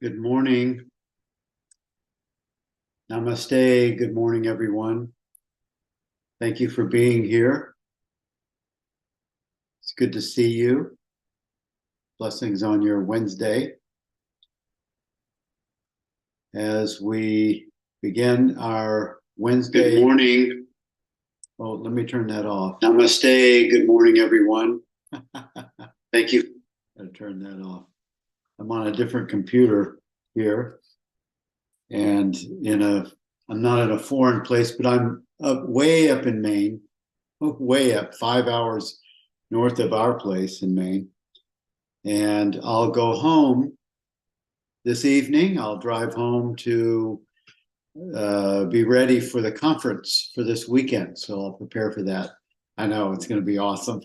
Good morning. Namaste. Good morning, everyone. Thank you for being here. It's good to see you. Blessings on your Wednesday. As we begin our Wednesday. Good morning. Oh, let me turn that off. Namaste. Good morning, everyone. Thank you. Gotta turn that off. I'm on a different computer here, and I'm not in a foreign place, but I'm way up in Maine, way up, 5 hours north of our place in Maine. And I'll go home this evening. I'll drive home to be ready for the conference for this weekend. So I'll prepare for that. I know it's going to be awesome.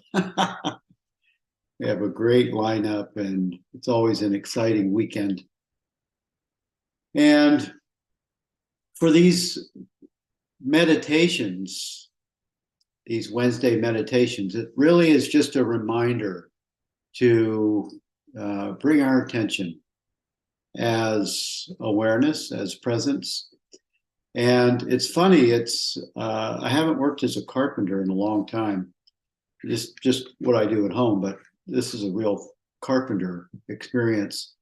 We have a great lineup, and it's always an exciting weekend. And for these meditations, these Wednesday meditations, it really is just a reminder to bring our attention as awareness, as presence. And it's funny, I haven't worked as a carpenter in a long time, just what I do at home, but this is a real carpenter experience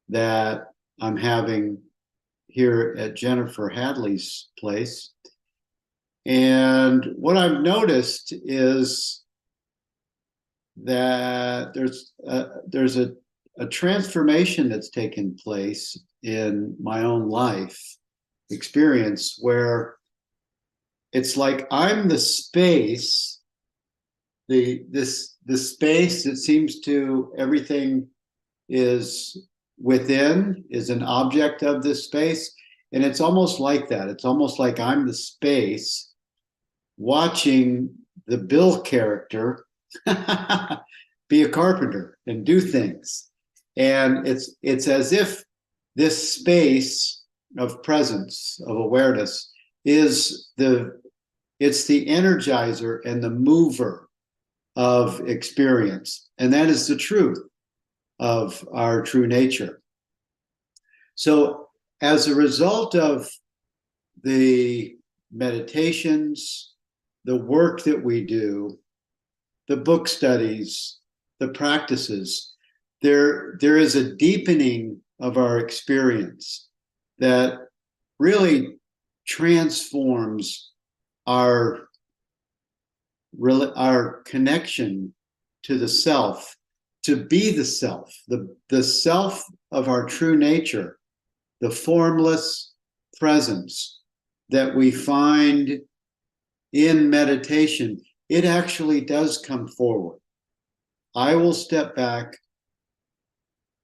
that I'm having here at Jennifer Hadley's place. And what I've noticed is that there's a transformation that's taken place in my own life experience where it's like I'm the space, the space that seems to everything is within is an object of this space. And it's almost like that. It's almost like I'm the space watching the Bill character be a carpenter and do things. And it's as if this space of presence, of awareness, it's the energizer and the mover of experience. And that is the truth of our true nature. So as a result of the meditations, the work that we do, the book studies, the practices, there is a deepening of our experience that really transforms our connection to the self, to be the self, the self of our true nature, the formless presence that we find in meditation. It actually does come forward. I will step back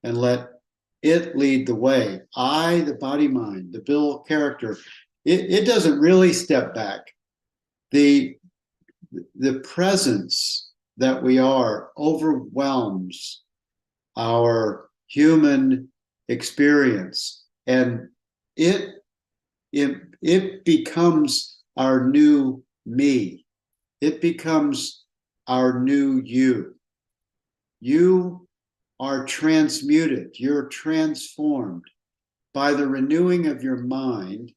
and let it lead the way. I, the body mind, the Bill character, it doesn't really step back. The presence that we are overwhelms our human experience, and it becomes our new me. It becomes our new you. You are transmuted. You're transformed by the renewing of your mind.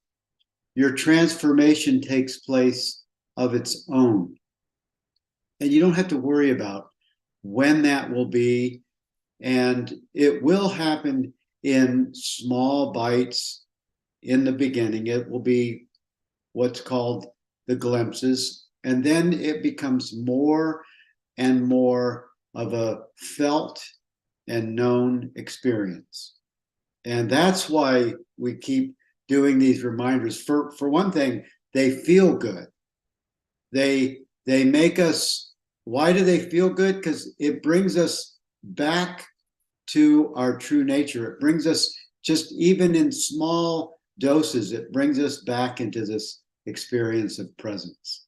Your transformation takes place of its own. And you don't have to worry about when that will be. And it will happen in small bites in the beginning. It will be what's called the glimpses. And then it becomes more and more of a felt and known experience. And that's why we keep doing these reminders. For one thing, they feel good. They make us, why do they feel good? Because it brings us back to our true nature. It brings us, just even in small doses, it brings us back into this experience of presence.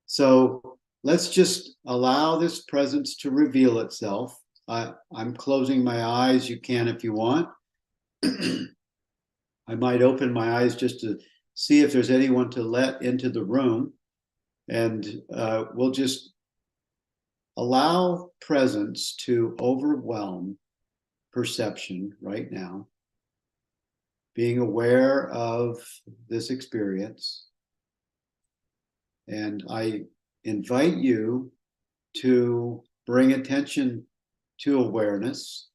So let's just allow this presence to reveal itself. I'm closing my eyes. You can if you want. I might open my eyes just to see if there's anyone to let into the room. And we'll just allow presence to overwhelm perception right now. being aware of this experience. And I invite you to bring attention to awareness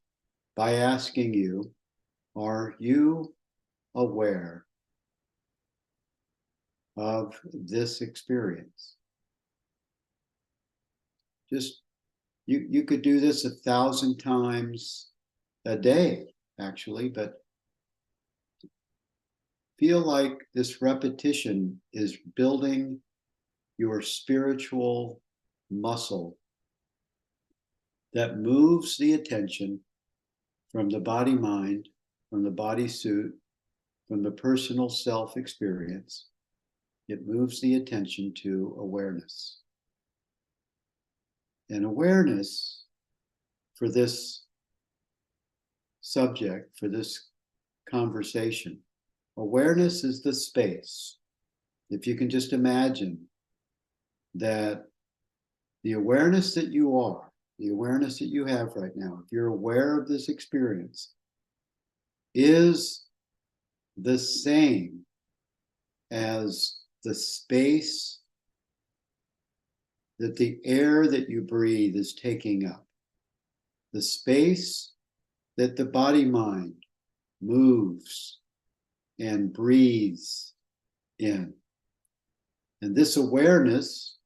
by asking you, are you aware of this experience? Just, you could do this 1,000 times a day, actually, but feel like this repetition is building your spiritual muscle that moves the attention from the body mind, from the body suit, from the personal self experience. It moves the attention to awareness. And awareness for this subject, for this conversation, awareness is the space. If you can just imagine that the awareness that you are, the awareness that you have right now, if you're aware of this experience, is the same as the space that the air that you breathe is taking up, the space that the body mind moves and breathes in. And this awareness,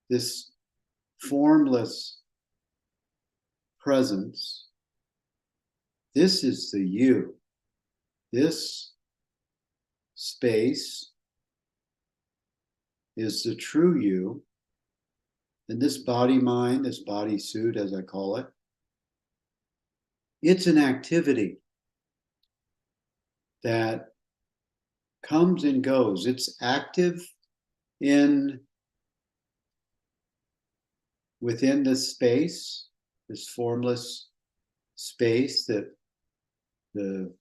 this formless presence, this is the you. This space is the true you. And this body mind, this body suit, as I call it, it's an activity that comes and goes. It's active within this space, this formless space, that the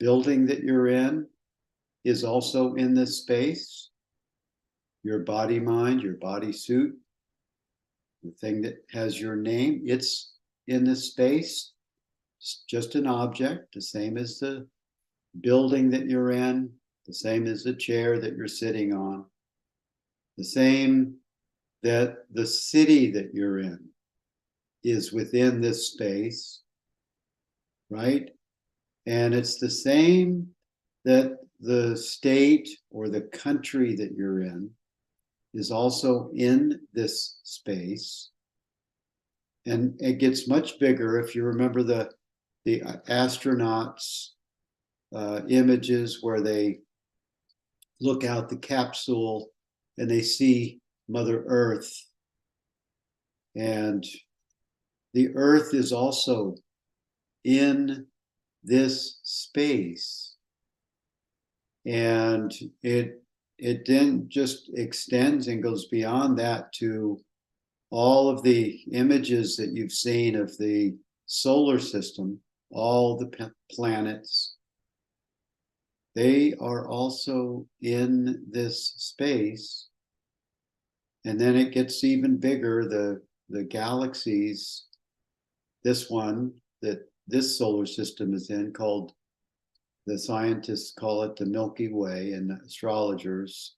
building that you're in is also in this space. Your body mind, your body suit, the thing that has your name, it's in this space. It's just an object, the same as the building that you're in, the same as the chair that you're sitting on, the same that the city that you're in is within this space, right? And it's the same that the state or the country that you're in is also in this space. And it gets much bigger if you remember the astronauts' images where they look out the capsule and they see Mother Earth. And the Earth is also in this space. And it then just extends and goes beyond that to all of the images that you've seen of the solar system, all the planets. They are also in this space. And then it gets even bigger, the galaxies, this one that this solar system is in, called, the scientists call it the Milky Way, and the astrologers.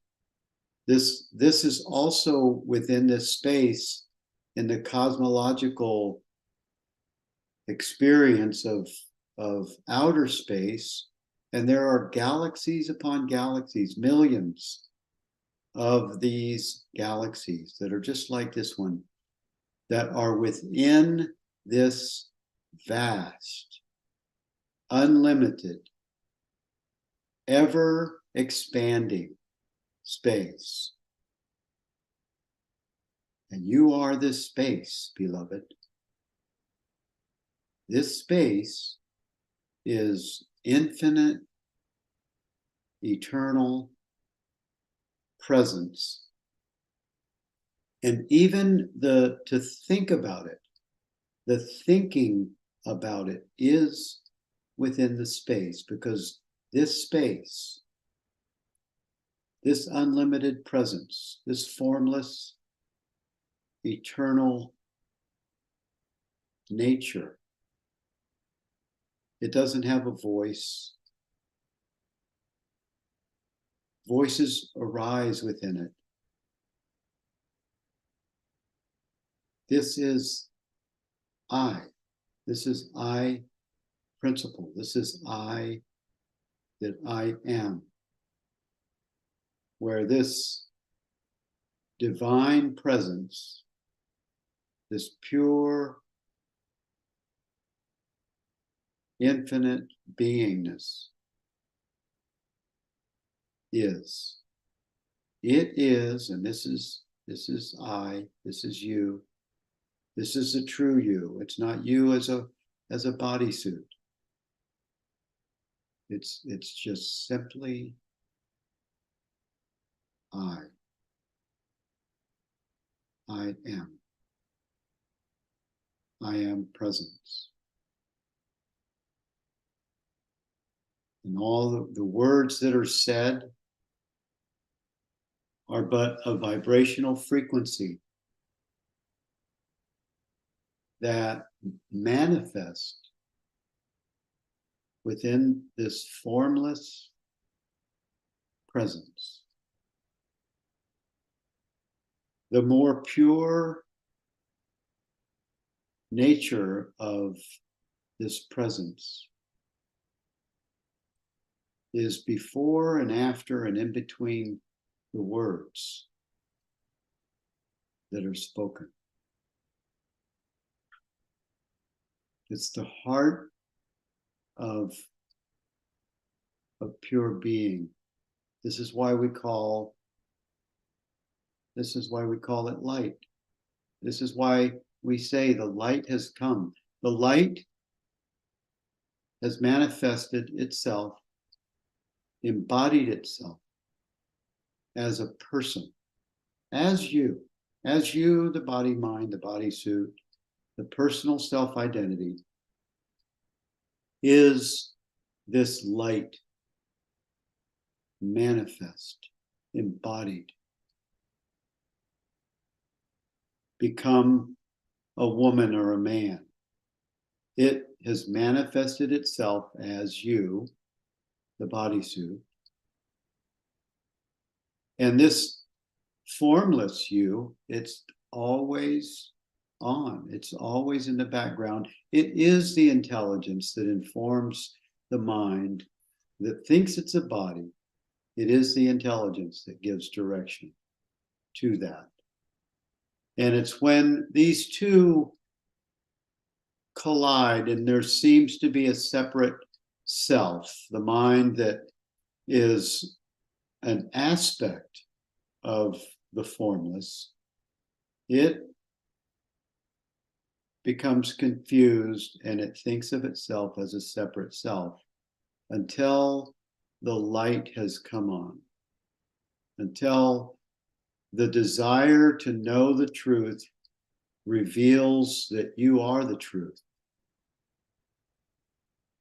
This is also within this space in the cosmological experience of outer space. And there are galaxies upon galaxies, millions of these galaxies that are just like this one, that are within this vast, unlimited, ever expanding space. And you are this space, beloved. This space is infinite, eternal presence. And even to think about it, the thinking about it is within the space, because this space, this unlimited presence, this formless, eternal nature It doesn't have a voice. Voices arise within it. This is I. This is I principle. This is I that I am. Where this divine presence, this pure, infinite beingness is. It is, and this is I, this is you. This is the true you. It's not you as a bodysuit. It's just simply I. I am. I am presence. And all the words that are said are but a vibrational frequency that manifest within this formless presence. The more pure nature of this presence is before and after and in between the words that are spoken. It's the heart of pure being. This is why we call it light. This is why we say the light has come. The light has manifested itself, embodied itself as a person, as you, the body, mind, the bodysuit, the personal self-identity is this light manifest, embodied, become a woman or a man. It has manifested itself as you, the bodysuit. And this formless you, it's always on. It's always in the background. It is the intelligence that informs the mind that thinks it's a body. It is the intelligence that gives direction to that. And it's when these two collide and there seems to be a separate self, the mind that is an aspect of the formless, it becomes confused and it thinks of itself as a separate self until the light has come on, until the desire to know the truth reveals that you are the truth.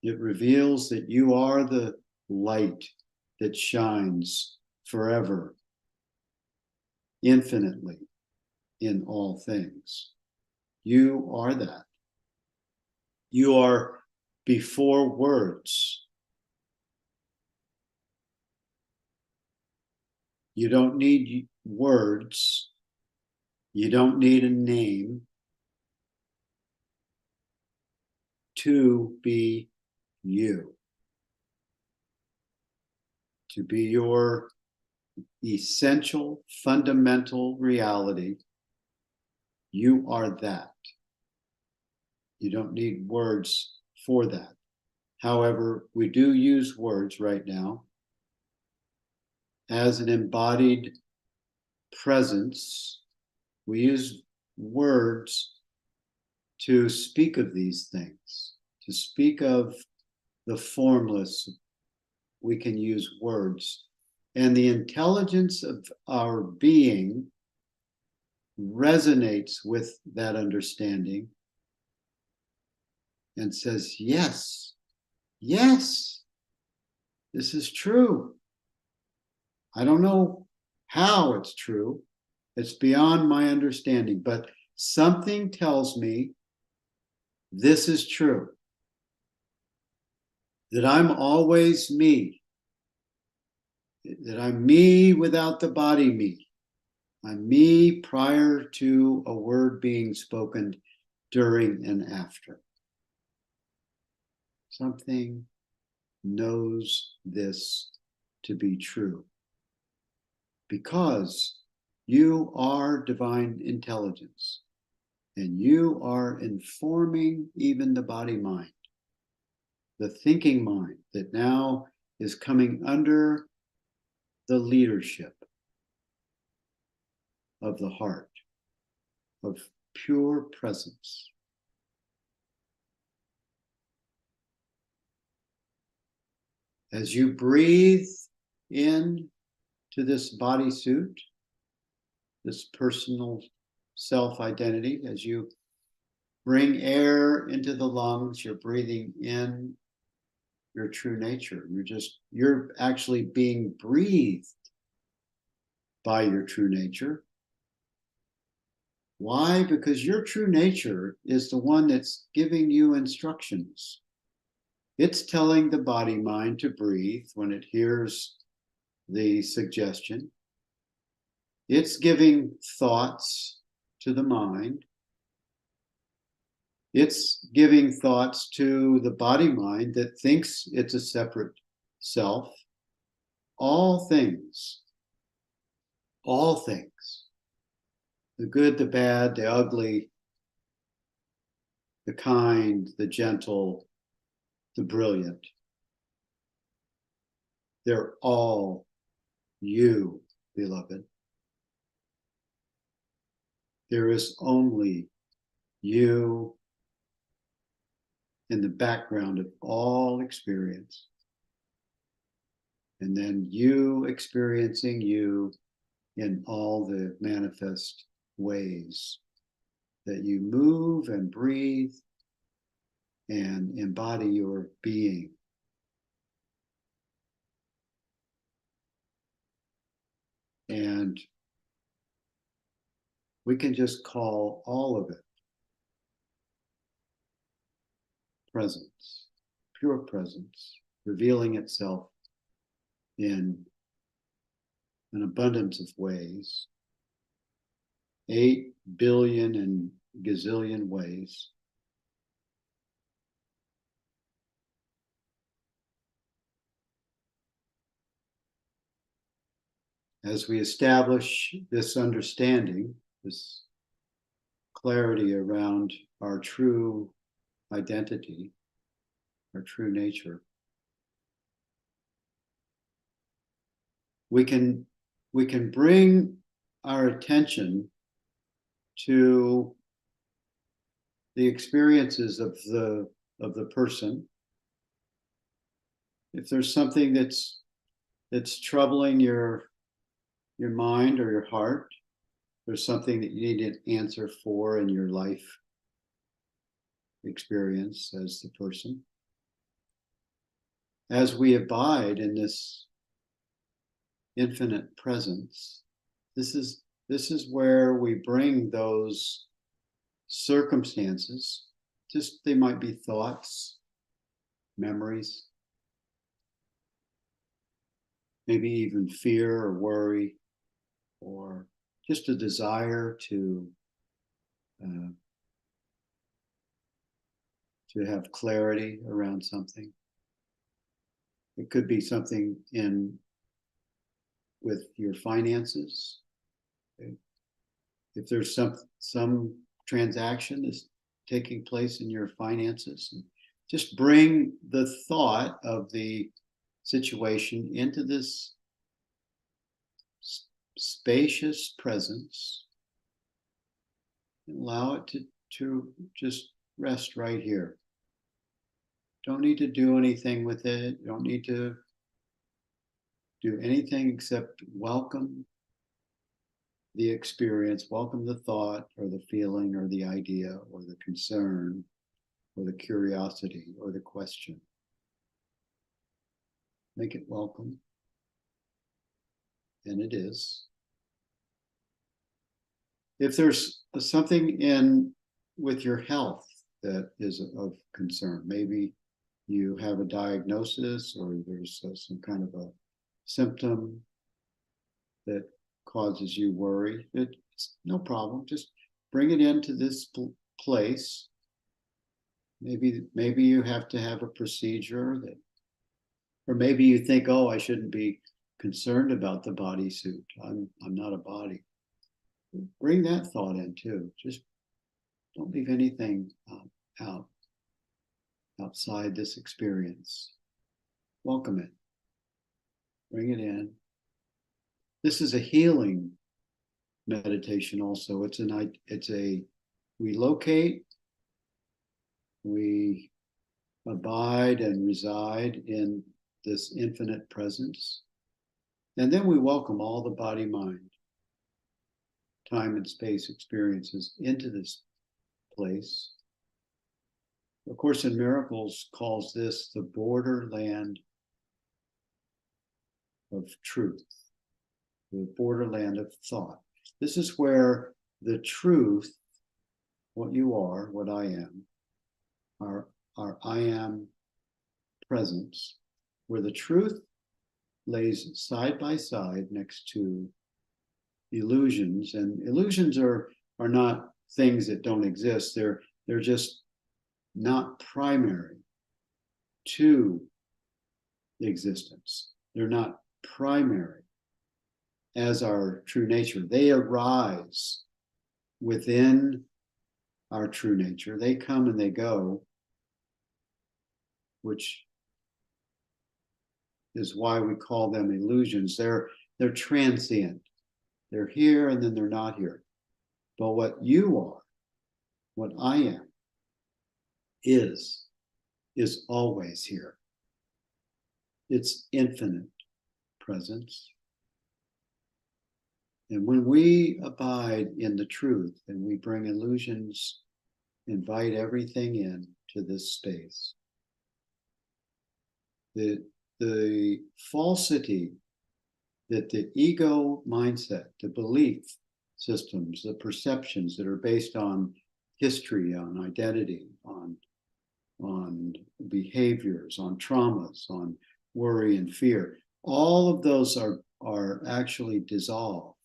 It reveals that you are the light that shines forever, infinitely in all things. You are that. You are before words. You don't need words. You don't need a name to be you, to be your essential, fundamental reality. You are that. You don't need words for that. However, we do use words right now as an embodied presence. We use words to speak of these things, to speak of the formless. We can use words. And the intelligence of our being resonates with that understanding and says, yes, yes, this is true. I don't know how it's true. It's beyond my understanding, but something tells me this is true. that I'm always me, that I'm me without the body me. I'm me prior to a word being spoken, during and after. Something knows this to be true because you are divine intelligence and you are informing even the body mind, the thinking mind that now is coming under the leadership of the heart, of pure presence. As you breathe in to this bodysuit, this personal self-identity, as you bring air into the lungs, you're breathing in your true nature. You're actually being breathed by your true nature. Why? Because your true nature is the one that's giving you instructions. It's telling the body mind to breathe when it hears the suggestion. It's giving thoughts to the mind. It's giving thoughts to the body mind that thinks it's a separate self. All things, the good, the bad, the ugly, the kind, the gentle, the brilliant, they're all you, beloved. There is only you in the background of all experience. And then you experiencing you in all the manifest ways that you move and breathe and embody your being. And we can just call all of it presence, pure presence, revealing itself in an abundance of ways, 8 billion and gazillion ways. As we establish this understanding, this clarity around our true identity, our true nature, we can bring our attention to the experiences of the person. If there's something that's troubling your mind or your heart, there's something that you need an answer for in your life experience as the person. As we abide in this infinite presence, this is where we bring those circumstances, just they might be thoughts, memories, maybe even fear or worry, or just a desire to have clarity around something. It could be something with your finances. If there's some transaction is taking place in your finances, and just bring the thought of the situation into this spacious presence and allow it to just rest right here. Don't need to do anything with it. Don't need to do anything except welcome the experience, welcome the thought or the feeling or the idea or the concern or the curiosity or the question. Make it welcome. And it is. If there's something with your health that is of concern, maybe you have a diagnosis or there's some kind of a symptom that causes you worry, it's no problem. Just bring it into this place. Maybe you have to have a procedure that, or maybe you think, oh, I shouldn't be concerned about the bodysuit. I'm not a body. Bring that thought in too. Just don't leave anything outside this experience. Welcome it. Bring it in. This is a healing meditation also. We locate, we abide and reside in this infinite presence. And then we welcome all the body, mind, time and space experiences into this place. Of Course in Miracles calls this the borderland of truth, the borderland of thought. This is where the truth, what you are, what I am, our I am presence, where the truth lays side by side next to illusions. And illusions are not things that don't exist. They're just not primary to existence. They're not primary as our true nature. They arise within our true nature. They come and they go, which is why we call them illusions. They're transient. They're here and then they're not here. But what you are, what I am, is always here. It's infinite presence. And when we abide in the truth and we bring illusions, invite everything in to this space, the falsity that the ego mindset, the belief systems, the perceptions that are based on history, on identity, on behaviors, on traumas, on worry and fear, all of those are actually dissolved.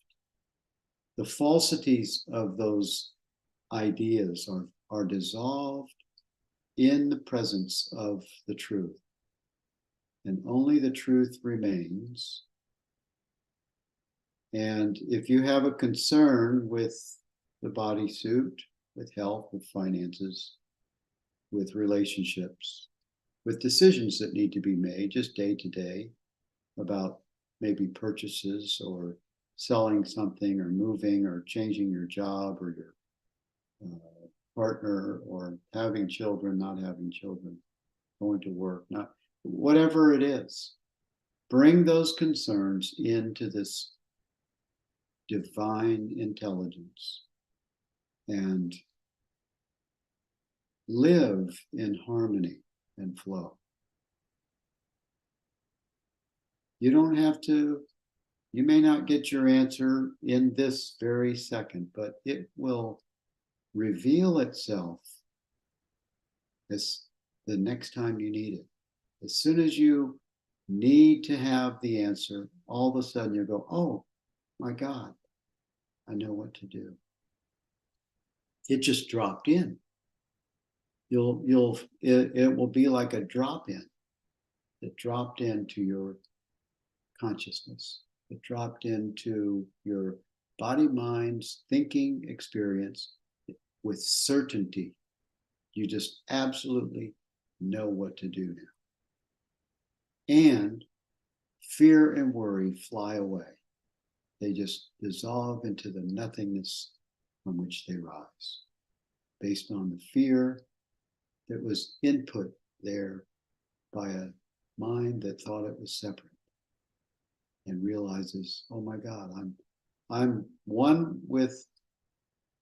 The falsities of those ideas are dissolved in the presence of the truth. And only the truth remains. And if you have a concern with the bodysuit, with health, with finances, with relationships, with decisions that need to be made just day to day about maybe purchases or selling something or moving or changing your job or your partner or having children, not having children, going to work, not whatever it is, bring those concerns into this divine intelligence and live in harmony and flow. You don't have to, you may not get your answer in this very second, but it will reveal itself as the next time you need it. As soon as you need to have the answer, all of a sudden you go, oh my God, I know what to do. It just dropped in. It will be like a drop in that dropped into your consciousness. It dropped into your body, mind's thinking experience with certainty. You just absolutely know what to do now. And fear and worry fly away. They just dissolve into the nothingness from which they rise, based on the fear that was input there by a mind that thought it was separate and realizes, oh my God, I'm one with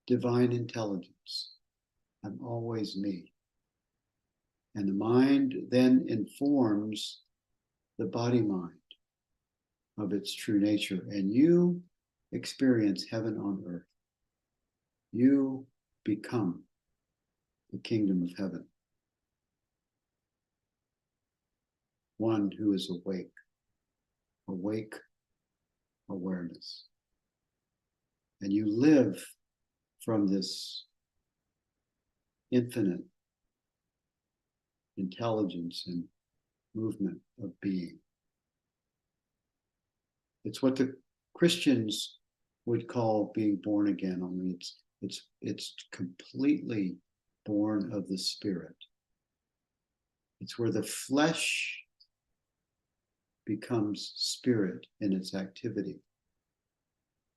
divine intelligence. I'm always me. And the mind then informs the body mind of its true nature, and you experience heaven on earth. You become the kingdom of heaven. one who is awake, awake awareness. And you live from this infinite intelligence and movement of being. It's what the Christians would call being born again, only it's completely born of the Spirit. It's where the flesh becomes spirit in its activity.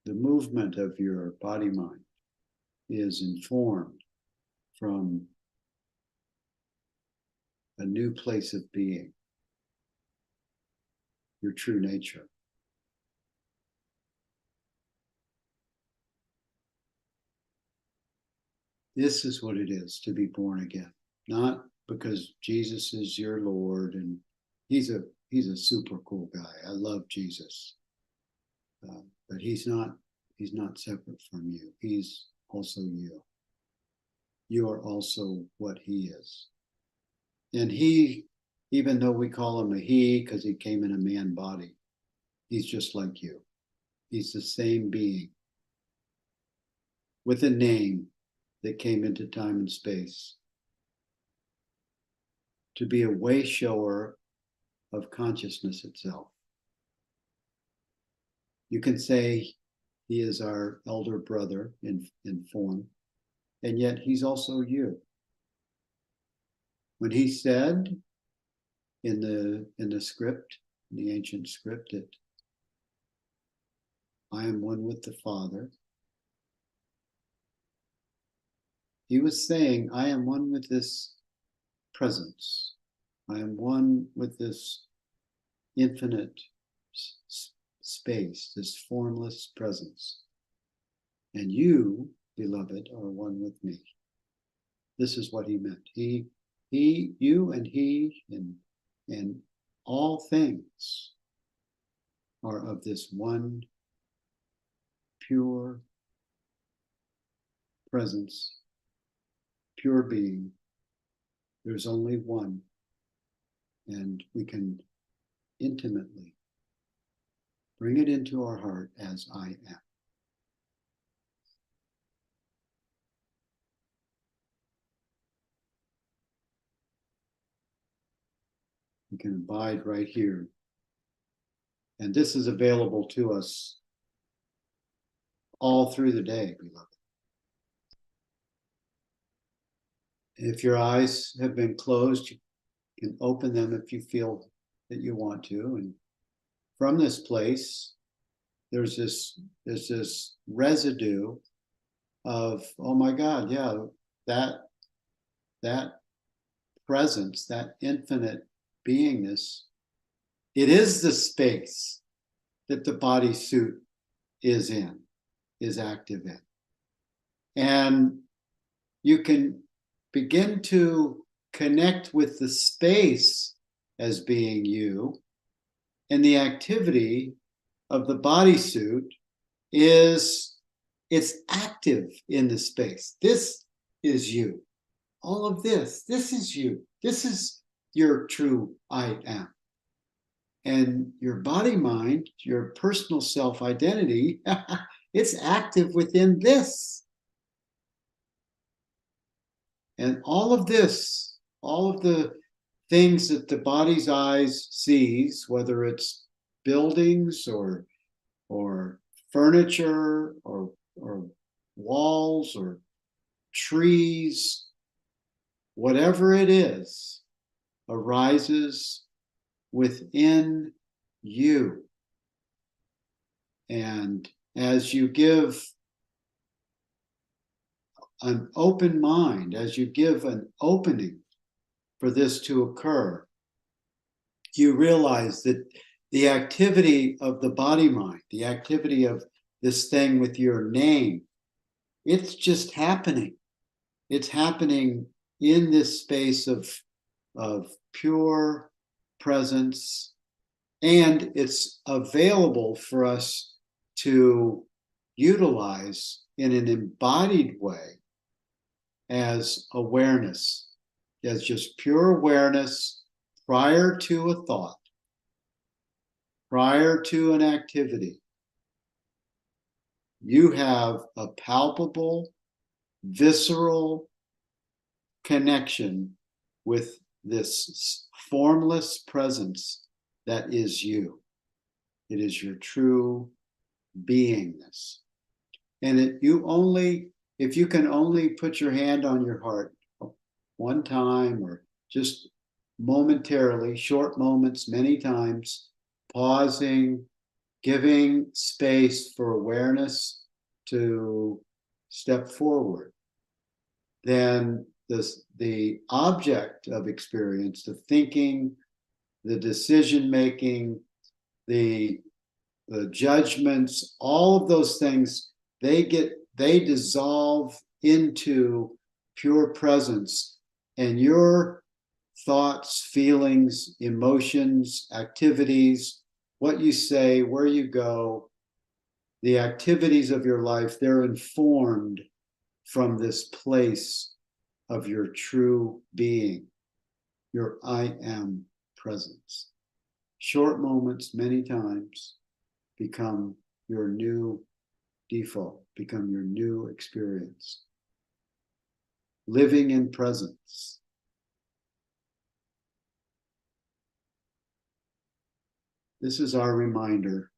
The movement of your body mind is informed from a new place of being, your true nature. This is what it is to be born again, not because Jesus is your Lord and he's a super cool guy. I love Jesus, but he's not separate from you. He's also you. You are also what he is. And he, even though we call him a he because he came in a man body, he's just like you. He's the same being with a name that came into time and space to be a way shower of consciousness itself. You can say he is our elder brother in form, and yet he's also you. When he said in the script, in the ancient script, that I am one with the Father, he was saying, I am one with this presence. I am one with this infinite space, this formless presence. And you, beloved, are one with me. This is what he meant. You and he and all things are of this one pure presence, pure being. There's only one, and we can intimately bring it into our heart as I am. We can abide right here. And this is available to us all through the day, beloved. If your eyes have been closed, you can open them if you feel that you want to. And from this place, there's this residue of, oh my God, yeah, that presence, that infinite beingness, it is the space that the bodysuit is active in. And you can begin to connect with the space as being you, and the activity of the bodysuit is it's active in the space. This is you. All of this is you. This is your true I am. And your body mind, your personal self-identity, it's active within this. And all of this, all of the things that the body's eyes sees, whether it's buildings or furniture or walls or trees, whatever it is, arises within you. And as you give an open mind, as you give an opening for this to occur, you realize that the activity of the body mind, the activity of this thing with your name, it's just happening. It's happening in this space of pure presence, and it's available for us to utilize in an embodied way as awareness, as just pure awareness, prior to a thought, prior to an activity, you have a palpable, visceral connection with this formless presence that is you. It is your true beingness. And if you can only put your hand on your heart one time or just momentarily, short moments, many times, pausing, giving space for awareness to step forward, then the object of experience, the thinking, the decision making, the judgments, all of those things, they dissolve into pure presence, and your thoughts, feelings, emotions, activities, what you say, where you go, the activities of your life, they're informed from this place of your true being, your I am presence. Short moments, many times, become your new default, become your new experience. Living in presence. This is our reminder.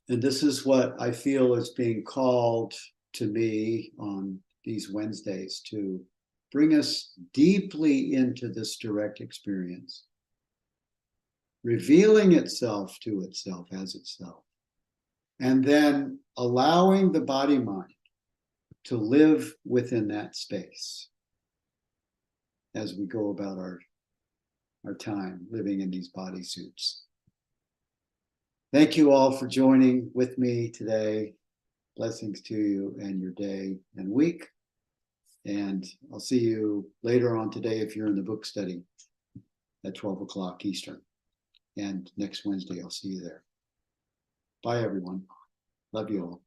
And this is what I feel is being called to me on these Wednesdays, to bring us deeply into this direct experience, revealing itself to itself as itself, and then allowing the body-mind to live within that space as we go about our time living in these bodysuits. Thank you all for joining with me today. Blessings to you and your day and week. And I'll see you later on today if you're in the book study at 12 o'clock Eastern. And next Wednesday, I'll see you there. Bye, everyone. Love you all.